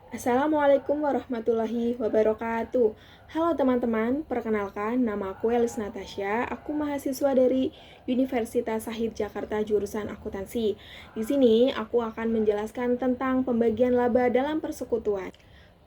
Assalamualaikum warahmatullahi wabarakatuh. Halo teman-teman, perkenalkan nama aku Elis Natasha. Aku mahasiswa dari Universitas Shahid Jakarta jurusan akuntansi. Di sini aku akan menjelaskan tentang pembagian laba dalam persekutuan.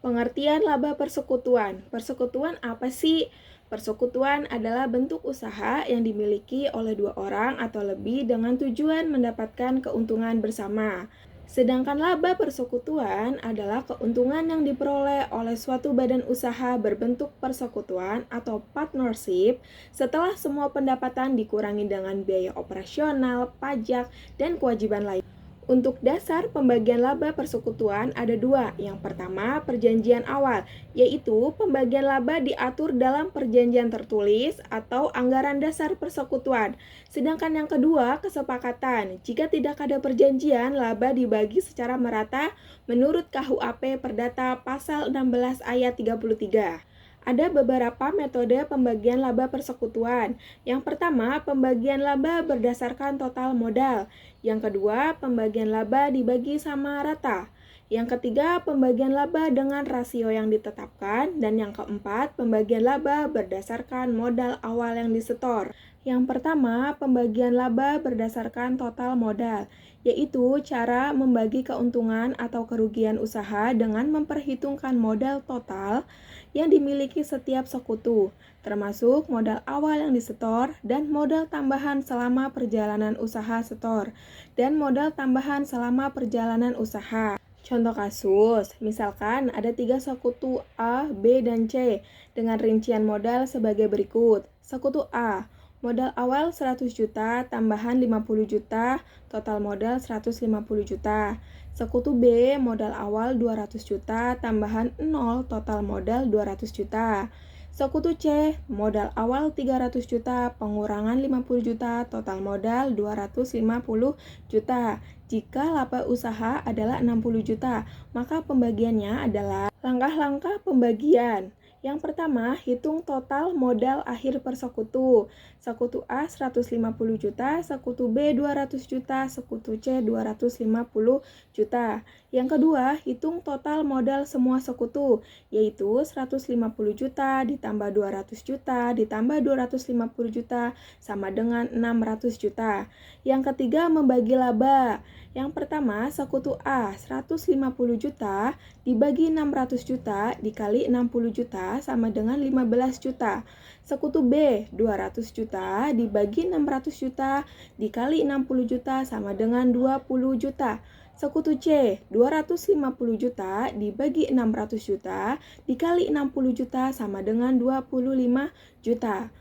Pengertian laba persekutuan. Persekutuan apa sih? Persekutuan adalah bentuk usaha yang dimiliki oleh dua orang atau lebih dengan tujuan mendapatkan keuntungan bersama. Sedangkan laba persekutuan adalah keuntungan yang diperoleh oleh suatu badan usaha berbentuk persekutuan atau partnership setelah semua pendapatan dikurangi dengan biaya operasional, pajak, dan kewajiban lain. Untuk dasar pembagian laba persekutuan ada dua. Yang pertama, perjanjian awal, yaitu pembagian laba diatur dalam perjanjian tertulis atau anggaran dasar persekutuan. Sedangkan yang kedua, kesepakatan. Jika tidak ada perjanjian, laba dibagi secara merata menurut KUHP Perdata Pasal 16 Ayat 33. Ada beberapa metode pembagian laba persekutuan. Yang pertama, pembagian laba berdasarkan total modal. Yang kedua, pembagian laba dibagi sama rata. Yang ketiga, pembagian laba dengan rasio yang ditetapkan. Dan yang keempat, pembagian laba berdasarkan modal awal yang disetor. Yang pertama, pembagian laba berdasarkan total modal, yaitu cara membagi keuntungan atau kerugian usaha dengan memperhitungkan modal total yang dimiliki setiap sekutu, termasuk modal awal yang disetor dan modal tambahan selama perjalanan usaha setor, dan modal tambahan selama perjalanan usaha. Contoh kasus, misalkan ada 3 sekutu A, B, dan C dengan rincian modal sebagai berikut. Sekutu A, modal awal 100 juta, tambahan 50 juta, total modal 150 juta. Sekutu B, modal awal 200 juta, tambahan 0, total modal 200 juta. Sekutu C, modal awal 300 juta, pengurangan 50 juta, total modal 250 juta. Jika laba usaha adalah 60 juta, maka pembagiannya adalah langkah-langkah pembagian. Yang pertama, hitung total modal akhir per sekutu. Sekutu A 150 juta, sekutu B 200 juta, sekutu C 250 juta. Yang kedua, hitung total modal semua sekutu, yaitu 150 juta ditambah 200 juta ditambah 250 juta sama dengan 600 juta. Yang ketiga, membagi laba. Yang pertama, sekutu A 150 juta dibagi 600 juta dikali 60 juta sama dengan 15 juta. Sekutu B 200 juta dibagi 600 juta dikali 60 juta sama dengan 20 juta. Sekutu C 250 juta dibagi 600 juta dikali 60 juta sama dengan 25 juta.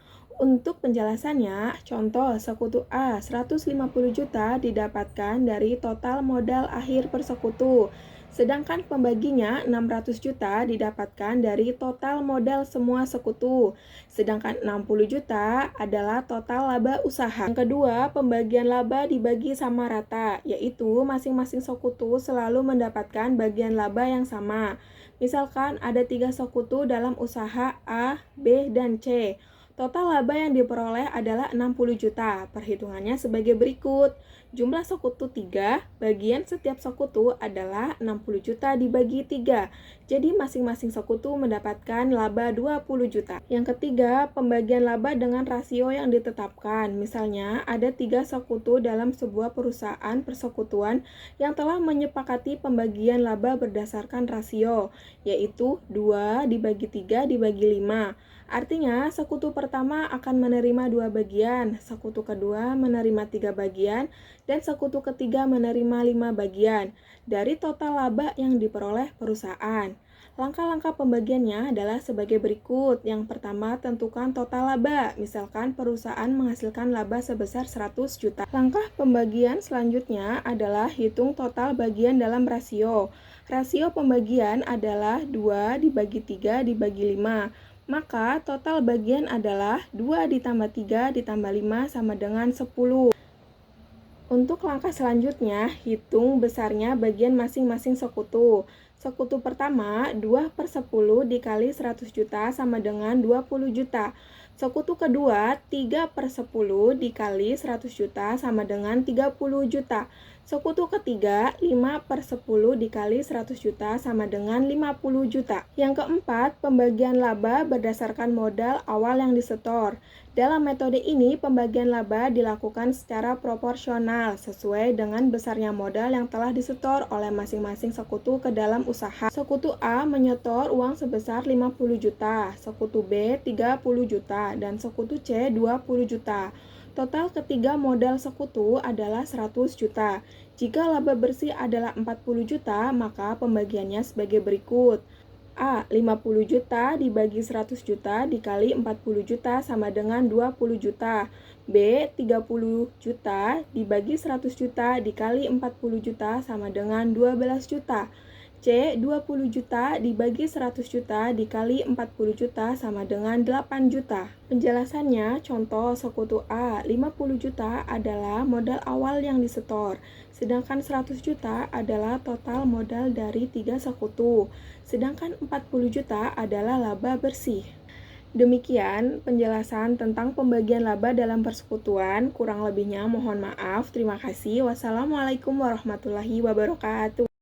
Untuk penjelasannya, contoh sekutu A 150 juta didapatkan dari total modal akhir persekutu. Sedangkan pembaginya 600 juta didapatkan dari total modal semua sekutu. Sedangkan 60 juta adalah total laba usaha. Yang kedua, pembagian laba dibagi sama rata, yaitu masing-masing sekutu selalu mendapatkan bagian laba yang sama. Misalkan ada 3 sekutu dalam usaha A, B, dan C. Total laba yang diperoleh adalah 60 juta. Perhitungannya sebagai berikut. Jumlah sekutu 3, bagian setiap sekutu adalah 60 juta dibagi 3. Jadi masing-masing sekutu mendapatkan laba 20 juta. Yang ketiga, pembagian laba dengan rasio yang ditetapkan. Misalnya, ada 3 sekutu dalam sebuah perusahaan persekutuan yang telah menyepakati pembagian laba berdasarkan rasio, yaitu 2 dibagi 3 dibagi 5. Artinya, sekutu pertama akan menerima 2 bagian, sekutu kedua menerima 3 bagian, dan sekutu ketiga menerima 5 bagian dari total laba yang diperoleh perusahaan. Langkah-langkah pembagiannya adalah sebagai berikut. Yang pertama, tentukan total laba. Misalkan perusahaan menghasilkan laba sebesar 100 juta. Langkah pembagian selanjutnya adalah hitung total bagian dalam rasio. Rasio pembagian adalah 2 dibagi 3 dibagi 5. Maka total bagian adalah 2 ditambah 3 ditambah 5 sama dengan 10. Untuk langkah selanjutnya, hitung besarnya bagian masing-masing sekutu. Sekutu pertama, 2/10 dikali 100 juta sama dengan 20 juta. Sekutu kedua, 3/10 dikali 100 juta sama dengan 30 juta. Sekutu ketiga, 5/10 dikali 100 juta sama dengan 50 juta. Yang keempat, pembagian laba berdasarkan modal awal yang disetor. Dalam metode ini, pembagian laba dilakukan secara proporsional sesuai dengan besarnya modal yang telah disetor oleh masing-masing sekutu ke dalam usaha. Sekutu A menyetor uang sebesar 50 juta, sekutu B 30 juta, dan sekutu C 20 juta. Total ketiga modal sekutu adalah 100 juta. Jika laba bersih adalah 40 juta, maka pembagiannya sebagai berikut. A. 50 juta dibagi 100 juta dikali 40 juta sama dengan 20 juta. B. 30 juta dibagi 100 juta dikali 40 juta sama dengan 12 juta. C. 20 juta dibagi 100 juta dikali 40 juta sama dengan 8 juta. Penjelasannya, contoh sekutu A, 50 juta adalah modal awal yang disetor, sedangkan 100 juta adalah total modal dari 3 sekutu, sedangkan 40 juta adalah laba bersih. Demikian penjelasan tentang pembagian laba dalam persekutuan, kurang lebihnya mohon maaf, terima kasih. Wassalamualaikum warahmatullahi wabarakatuh.